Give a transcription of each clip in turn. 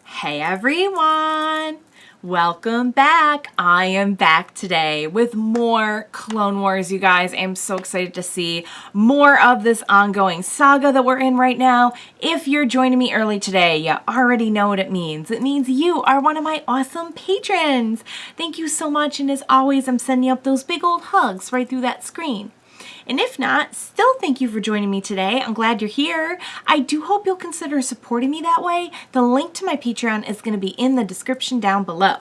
Hey everyone! Welcome back. I am back today with more Clone Wars, you guys. I'm so excited to see more of this ongoing saga that we're in right now. If you're joining me early today, you already know what it means. It means you are one of my awesome patrons. Thank you so much, and as always, I'm sending up those big old hugs right through that screen. And if not, still thank you for joining me today. I'm glad you're here. I do hope you'll consider supporting me that way. The link to my Patreon is going to be in the description down below.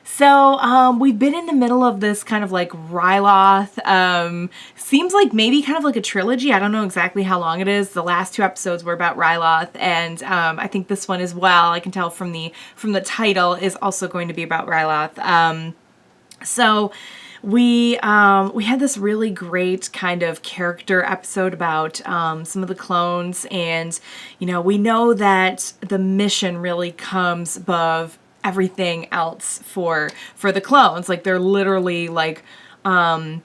So we've been in the middle of this kind of like Ryloth. Seems like maybe kind of like a trilogy. I don't know exactly how long it is. The last two episodes were about Ryloth, and I think this one as well, I can tell from the title, is also going to be about Ryloth. So we had this really great kind of character episode about some of the clones, and we know that the mission really comes above everything else for the clones. Like, they're literally like kind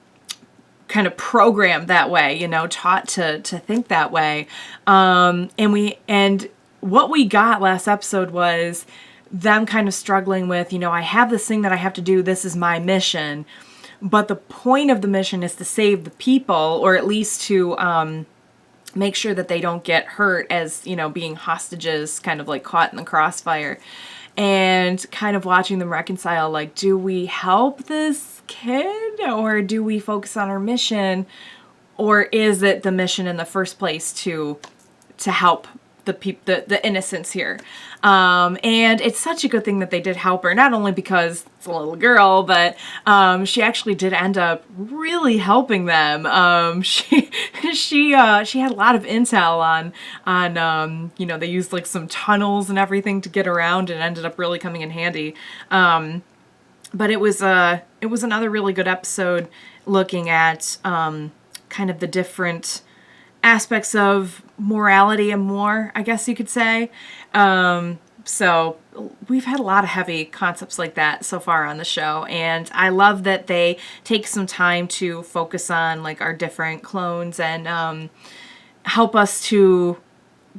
of programmed that way, taught to think that way. And what we got last episode was them kind of struggling with, I have this thing that I have to do, this is my mission. But the point of the mission is to save the people, or at least to make sure that they don't get hurt as, being hostages, kind of like caught in the crossfire. And kind of watching them reconcile, like, do we help this kid, or do we focus on our mission? Or is it the mission in the first place to help the innocents here? And it's such a good thing that they did help her, not only because it's a little girl, but she actually did end up really helping them. She had a lot of intel on they used like some tunnels and everything to get around, and ended up really coming in handy. But it was another really good episode looking at kind of the different aspects of morality and more, I guess you could say. So we've had a lot of heavy concepts like that so far on the show, and I love that they take some time to focus on like our different clones and help us to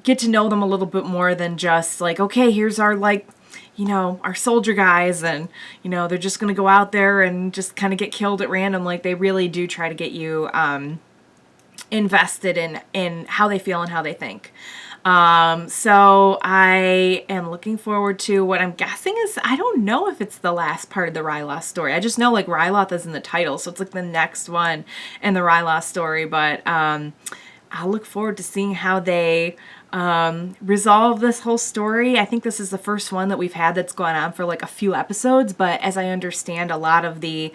get to know them a little bit more than just like, okay, here's our our soldier guys, and they're just gonna go out there and just kind of get killed at random. Like, they really do try to get you invested in how they feel and how they think. So I am looking forward to what I'm guessing is, I don't know if it's the last part of the Ryloth story. I just know like Ryloth is in the title, so it's like the next one in the Ryloth story. But I'll look forward to seeing how they resolve this whole story. I think this is the first one that we've had that's gone on for like a few episodes, but as I understand, a lot of the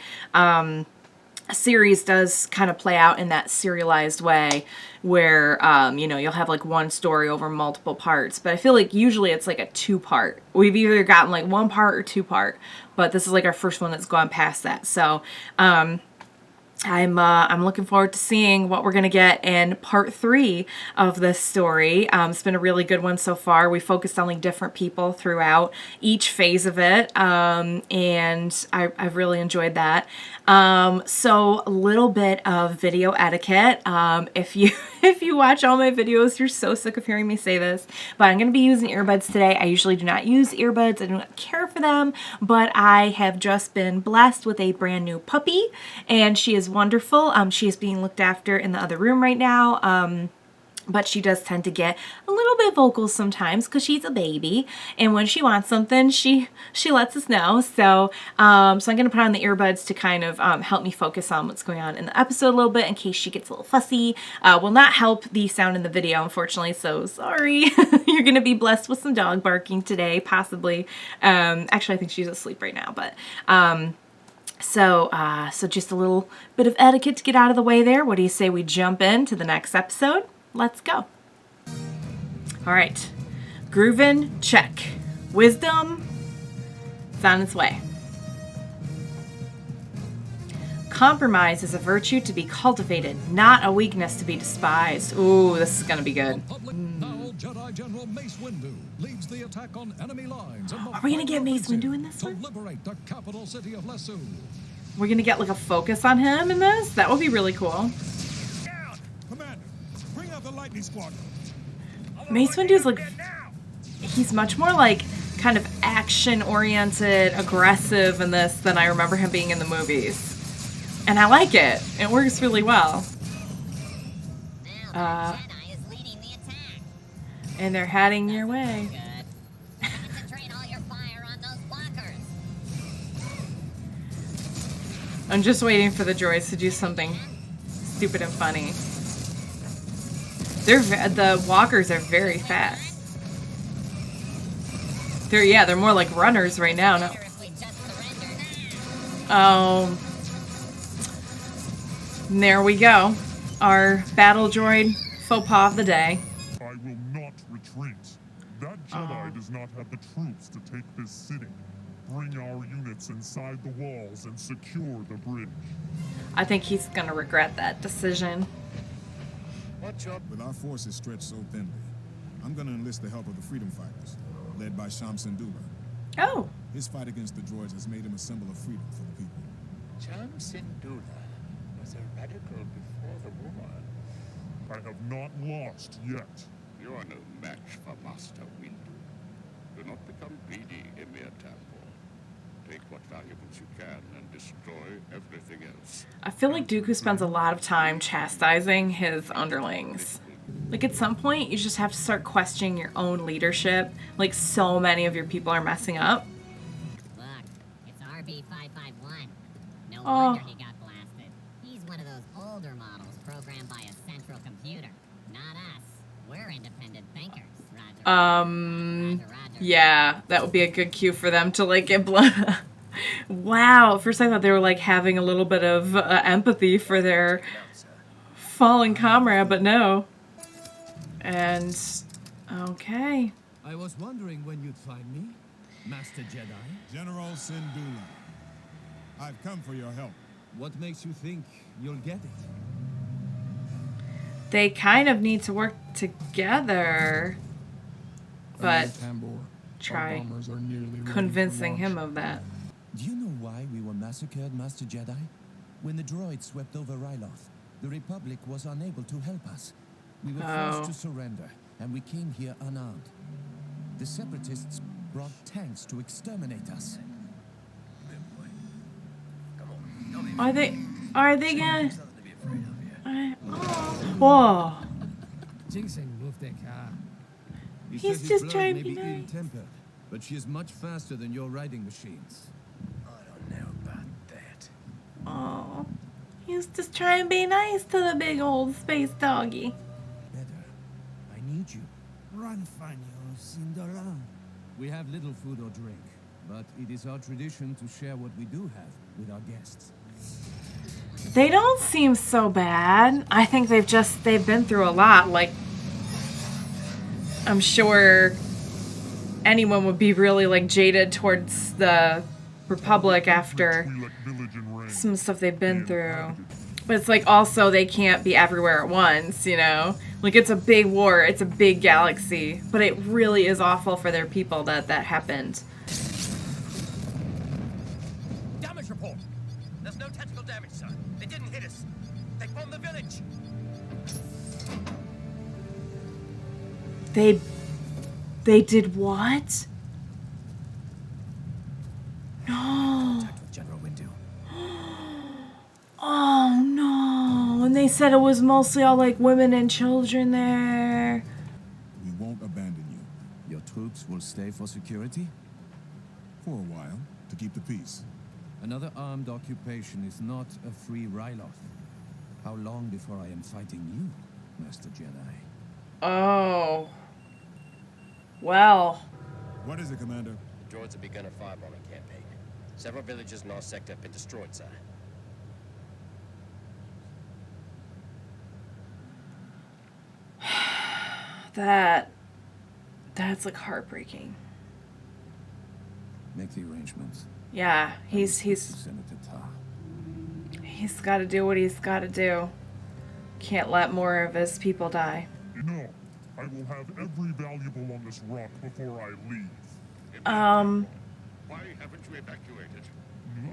series does kind of play out in that serialized way where you'll have like one story over multiple parts, but I feel like usually it's like a two-part. We've either gotten like one part or two-part, but this is like our first one that's gone past that. So I'm looking forward to seeing what we're going to get in part 3 of this story. It's been a really good one so far. We focused on like different people throughout each phase of it, and I've really enjoyed that. So a little bit of video etiquette. If you watch all my videos, you're so sick of hearing me say this, but I'm going to be using earbuds today. I usually do not use earbuds. I do not care for them, but I have just been blessed with a brand new puppy, and she is wonderful. She is being looked after in the other room right now. But she does tend to get a little bit vocal sometimes because she's a baby, and when she wants something, she lets us know. So so I'm going to put on the earbuds to kind of help me focus on what's going on in the episode a little bit, in case she gets a little fussy. Will not help the sound in the video, unfortunately, so sorry. You're going to be blessed with some dog barking today, possibly. Actually, I think she's asleep right now, but So just a little bit of etiquette to get out of the way there. What do you say we jump into the next episode? Let's go. All right. Groovin', check. Wisdom, it's on its way. Compromise is a virtue to be cultivated, not a weakness to be despised. Ooh, this is going to be good. Jedi General Mace Windu leads the attack on enemy lines. Are we going to get Mace Windu in this one? Liberate the capital city of Lesu. We're going to get like a focus on him in this? That would be really cool. Commander, bring out the lightning squad. Mace Windu's like, he's much more like kind of action-oriented, aggressive in this than I remember him being in the movies. And I like it. It works really well. Now the Jedi is leading the attack. And they're heading your way. Good. Concentrate all your fire on those blockers. I'm just waiting for the droids to do something stupid and funny. The walkers are very fast. They're more like runners right now. No. Better if we just surrender now. Oh. And there we go. Our battle droid faux pas of the day. I will not retreat. That Jedi does not have the troops to take this city. Bring our units inside the walls and secure the bridge. I think he's gonna regret that decision. Watch out. With our forces stretched so thinly, I'm gonna enlist the help of the freedom fighters, led by Shamsandula. Oh. His fight against the droids has made him a symbol of freedom for the people. Shamsandula was a radical before the war. I have not lost yet. You are no match for Master Windu. Do not become greedy, Emir Tambor. Take what valuables you can and destroy everything else. I feel like Dooku spends a lot of time chastising his underlings. Like, at some point, you just have to start questioning your own leadership. Like, so many of your people are messing up. Look, it's RB-551. No Oh. wonder he got blasted. He's one of those older models programmed by a central computer. Not us. We're independent thinkers. Roger. Roger, Roger. Yeah, that would be a good cue for them to, like, get blown. Wow, at first I thought they were, like, having a little bit of empathy for their fallen comrade, but no. And, okay. I was wondering when you'd find me, Master Jedi. General Syndulla, I've come for your help. What makes you think you'll get it? They kind of need to work together. But try convincing him of that. Do you know why we were massacred, Master Jedi? When the droids swept over Ryloth, the Republic was unable to help us. We were forced to surrender, and we came here unarmed. The Separatists brought tanks to exterminate us. Are they gonna... Whoa. Jinxing moved their car. He He's says his just blood trying may to be be nice. ill-tempered, but she is much faster than your riding machines. Oh, he's just trying to be nice to the big old space doggy. Better. I need you. Run, Fanyo, Cinderella. We have little food or drink, but it is our tradition to share what we do have with our guests. They don't seem so bad. I think they've been through a lot. Like, I'm sure anyone would be really, like, jaded towards the Republic after Twi'lek village and reign. some stuff they've been through. But it's like, also, they can't be everywhere at once, you know? Like, it's a big war, it's a big galaxy, but it really is awful for their people that happened. Damage report. There's no tactical damage, sir. They didn't hit us. They bombed the village. They did what? No. General Windu. Oh no. And they said it was mostly all like women and children there. We won't abandon you. Your troops will stay for security? For a while, to keep the peace. Another armed occupation is not a free Ryloth. How long before I am fighting you, Master Jedi? Oh. Well. What is it, Commander? The droids have begun a firebombing campaign. Several villages in our sector have been destroyed, sir. That's like heartbreaking. Make the arrangements. Yeah, he's Senator Tar. he's got to do what he's got to do. Can't let more of his people die. No, I will have every valuable on this rock before I leave. Why haven't you evacuated?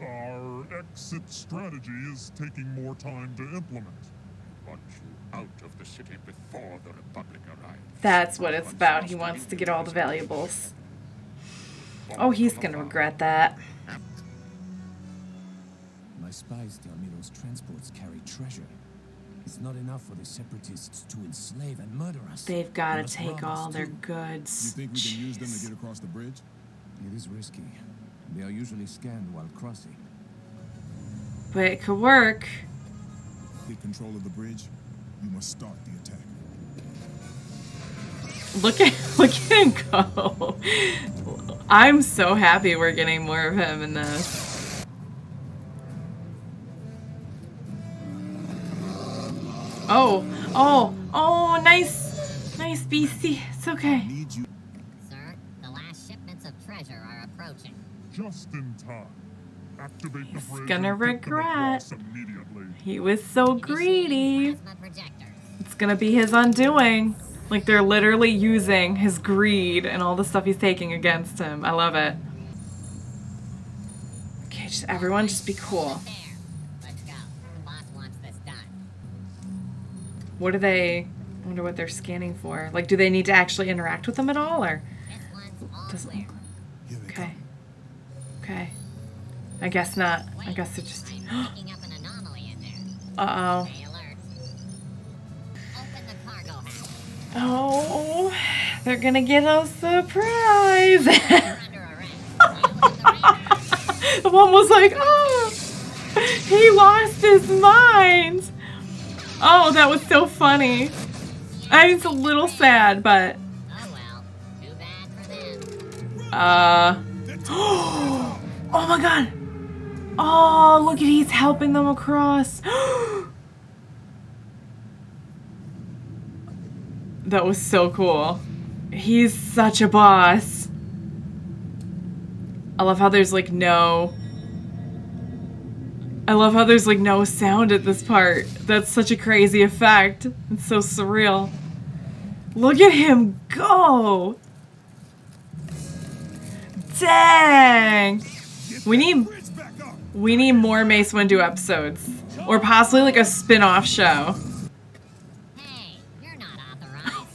Our exit strategy is taking more time to implement. Want you out of the city before the Republic arrives. That's what it's about. He wants to get all the valuables. Oh, he's gonna regret that. My spies tell me those transports carry treasure. It's not enough for the separatists to enslave and murder us. They've got to must take rob us all their too. You goods. think we can use them to get across the bridge? It is risky. They are usually scanned while crossing. But it could work. Get control of the bridge. You must start the attack. Look at him go. I'm so happy we're getting more of him in this. Oh, nice BC. It's okay. Need you Sir, the last shipments of treasure are approaching. Just in time. Activate the He's bridge gonna and get them regret. across immediately. He was so greedy. Initiating plasma projectors. It's gonna be his undoing. Like they're literally using his greed and all the stuff he's taking against him. I love it. Okay, just everyone just be cool. There. Let's go. The boss wants this done. What are they? I wonder what they're scanning for. Like, do they need to actually interact with them at all, or This one's all doesn't? clear. Here they Okay. come. Okay. I guess not. I Wait, guess they're just. I'm picking up an anomaly in there. Uh Stay alert. Open the cargo hatch. oh. Oh, they're gonna get a surprise. You're under arrest. Deal with the ranger. The one was like, oh, he lost his mind. Oh, that was so funny. I mean, it's a little sad, but Oh well. Too bad for them. oh my god. Oh, look at he's helping them across. That was so cool. He's such a boss. I love how there's like no sound at this part. That's such a crazy effect. It's so surreal. Look at him go. Dang. We need more Mace Windu episodes. Or possibly like a spin-off show. Hey, you're not authorized.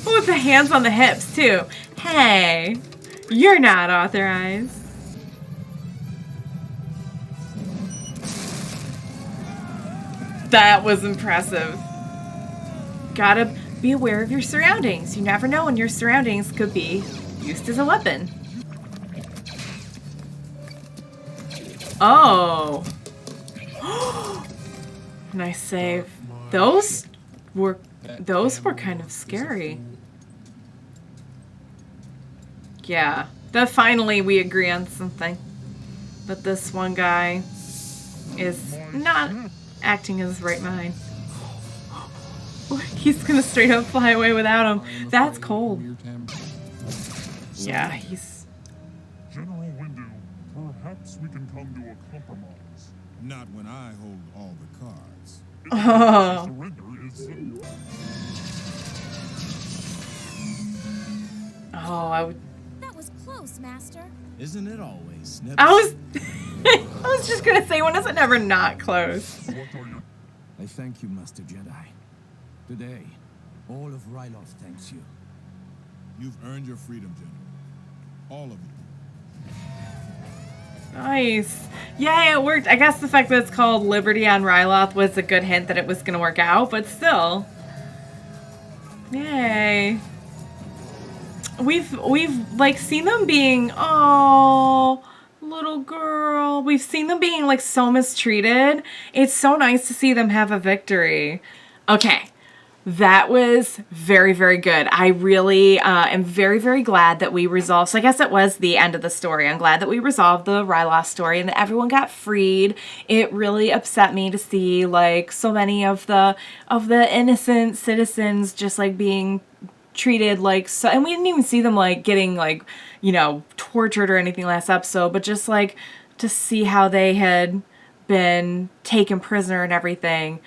With the hands on the hips too. Hey, you're not authorized. That was impressive. Gotta be aware of your surroundings. You never know when your surroundings could be used as a weapon. Oh. Nice save. Those were kind of scary. Yeah. That finally we agree on something. But this one guy is not acting in his right mind. He's gonna straight up fly away without him. That's cold. Yeah, he's... General Windu, perhaps we can come to a compromise. Not when I hold all the cards. Oh. Surrender is Oh, I would... That was close, Master. Isn't it always, Snips? I was just gonna say, when is it never not close? what are you? I thank you, Master Jedi. Today, all of Ryloth thanks you. You've earned your freedom, General. All of you. Nice. Yay, it worked. I guess the fact that it's called Liberty on Ryloth was a good hint that it was gonna work out, but still. Yay. We've like seen them being, oh, little girl. We've seen them being like so mistreated. It's so nice to see them have a victory. Okay. That was very, very good. I really am very, very glad that we resolved. So I guess it was the end of the story. I'm glad that we resolved the Ryloth story and that everyone got freed. It really upset me to see like so many of the innocent citizens just like being treated like so, and we didn't even see them like getting like, you know, tortured or anything last episode, but just like to see how they had been taken prisoner and everything.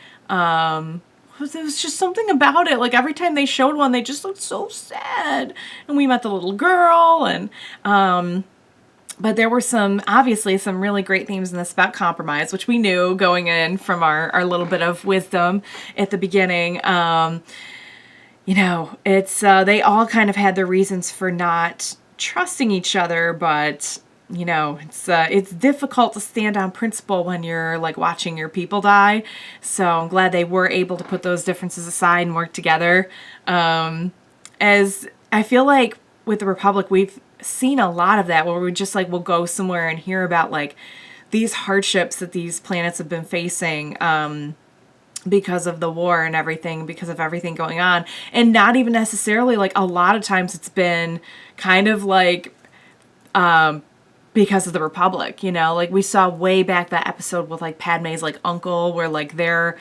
There was just something about it. Like every time they showed one, they just looked so sad. And we met the little girl, and but there were obviously some really great themes in this about compromise, which we knew going in from our little bit of wisdom at the beginning. You know, it's they all kind of had their reasons for not trusting each other, but you know, it's difficult to stand on principle when you're like watching your people die. So I'm glad they were able to put those differences aside and work together. As I feel like with the Republic, we've seen a lot of that where we just like, we'll go somewhere and hear about like these hardships that these planets have been facing, because of the war and everything, because of everything going on. And not even necessarily, like a lot of times it's been kind of like, because of the Republic, you know, like we saw way back that episode with like Padme's like uncle, where like their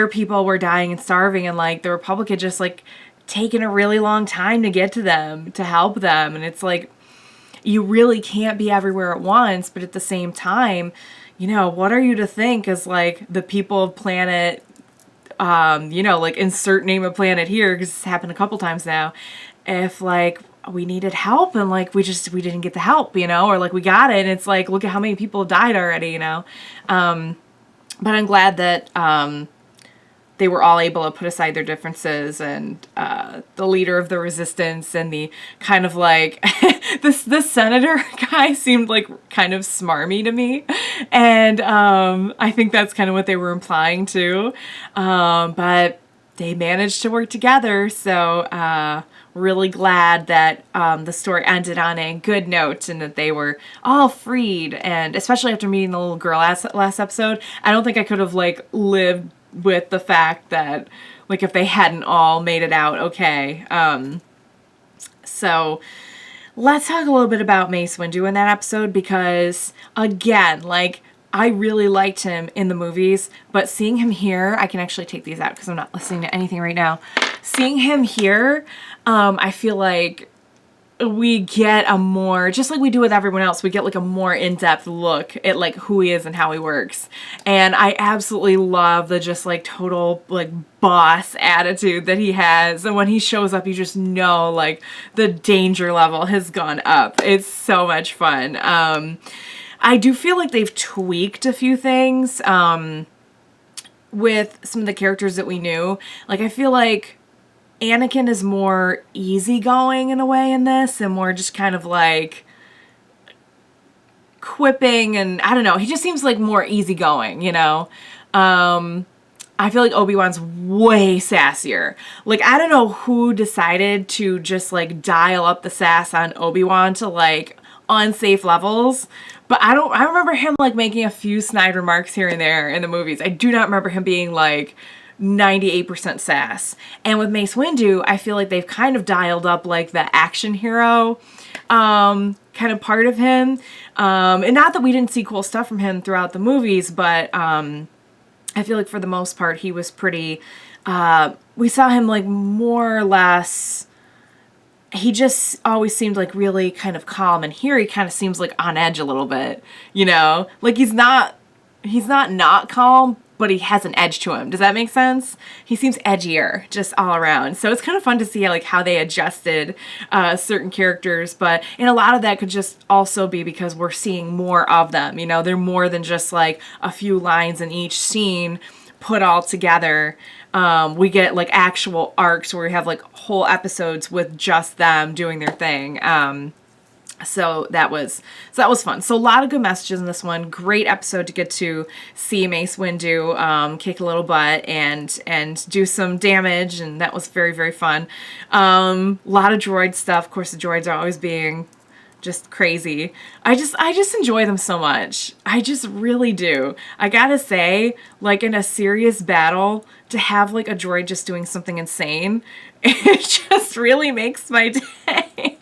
people were dying and starving, and like the Republic had just like taken a really long time to get to them, to help them. And it's like, you really can't be everywhere at once, but at the same time, you know, what are you to think as like the people of planet, you know, like insert name of planet here, because it's happened a couple times now, if like we needed help and like we didn't get the help, you know, or like we got it and it's like, look at how many people died already, you know. But I'm glad that they were all able to put aside their differences, and the leader of the resistance and the kind of like the senator guy seemed like kind of smarmy to me, and I think that's kind of what they were implying too, but they managed to work together. So really glad that the story ended on a good note and that they were all freed. And especially after meeting the little girl last episode, I don't think I could have like lived with the fact that like if they hadn't all made it out okay. So let's talk a little bit about Mace Windu in that episode, because again, like I really liked him in the movies, but seeing him here, I can actually take these out because I'm not listening to anything right now. Seeing him here, I feel like we get a more, just like we do with everyone else, we get like a more in-depth look at like who he is and how he works. And I absolutely love the just like total like boss attitude that he has. And when he shows up, you just know like the danger level has gone up. It's so much fun. I do feel like they've tweaked a few things with some of the characters that we knew. Like I feel like Anakin is more easygoing in a way in this, and more just kind of like quipping, and I don't know, he just seems like more easygoing, you know. I feel like Obi-Wan's way sassier. Like I don't know who decided to just like dial up the sass on Obi-Wan to like unsafe levels, but I remember him like making a few snide remarks here and there in the movies. I do not remember him being like 98% sass. And with Mace Windu, I feel like they've kind of dialed up like the action hero kind of part of him. And not that we didn't see cool stuff from him throughout the movies, but I feel like for the most part he was pretty, we saw him like more or less, he just always seemed like really kind of calm, and here he kind of seems like on edge a little bit, you know, like he's not calm, but he has an edge to him. Does that make sense? He seems edgier just all around. So it's kind of fun to see like how they adjusted certain characters, but and a lot of that could just also be because we're seeing more of them. You know, they're more than just like a few lines in each scene put all together. We get like actual arcs where we have like whole episodes with just them doing their thing. So that was fun. So a lot of good messages in this one. Great episode to get to see Mace Windu kick a little butt and do some damage, and that was very, very fun. A lot of droid stuff. Of course, the droids are always being just crazy. I just enjoy them so much. I just really do. I gotta say, like in a serious battle, to have like a droid just doing something insane, it just really makes my day.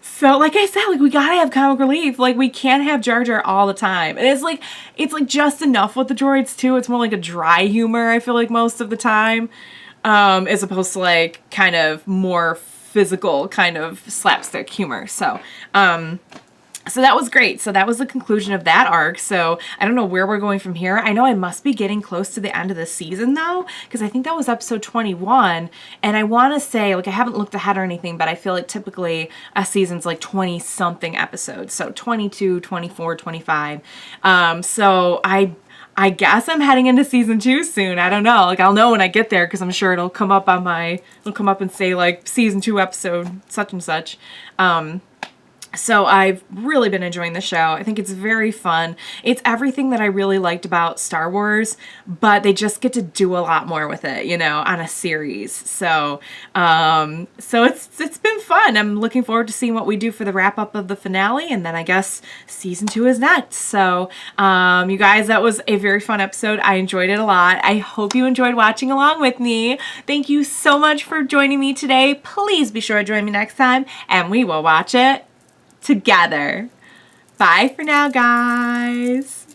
So, like I said, like we gotta have comic relief. Like we can't have Jar Jar all the time. And it's like just enough with the droids too. It's more like a dry humor, I feel like, most of the time, as opposed to like kind of more physical kind of slapstick humor. So, so that was great. So that was the conclusion of that arc. So I don't know where we're going from here. I know I must be getting close to the end of the season though, because I think that was episode 21. And I want to say, like, I haven't looked ahead or anything, but I feel like typically a season's like 20 something episodes. So 22, 24, 25. So I guess I'm heading into season 2 soon. I don't know. Like, I'll know when I get there because I'm sure it'll come up on it'll come up and say like season 2 episode such and such. So I've really been enjoying the show. I think it's very fun. It's everything that I really liked about Star Wars, but they just get to do a lot more with it, you know, on a series. So, it's been fun. I'm looking forward to seeing what we do for the wrap up of the finale, and then I guess season 2 is next. So, you guys, that was a very fun episode. I enjoyed it a lot. I hope you enjoyed watching along with me. Thank you so much for joining me today. Please be sure to join me next time, and we will watch it together. Bye for now, guys.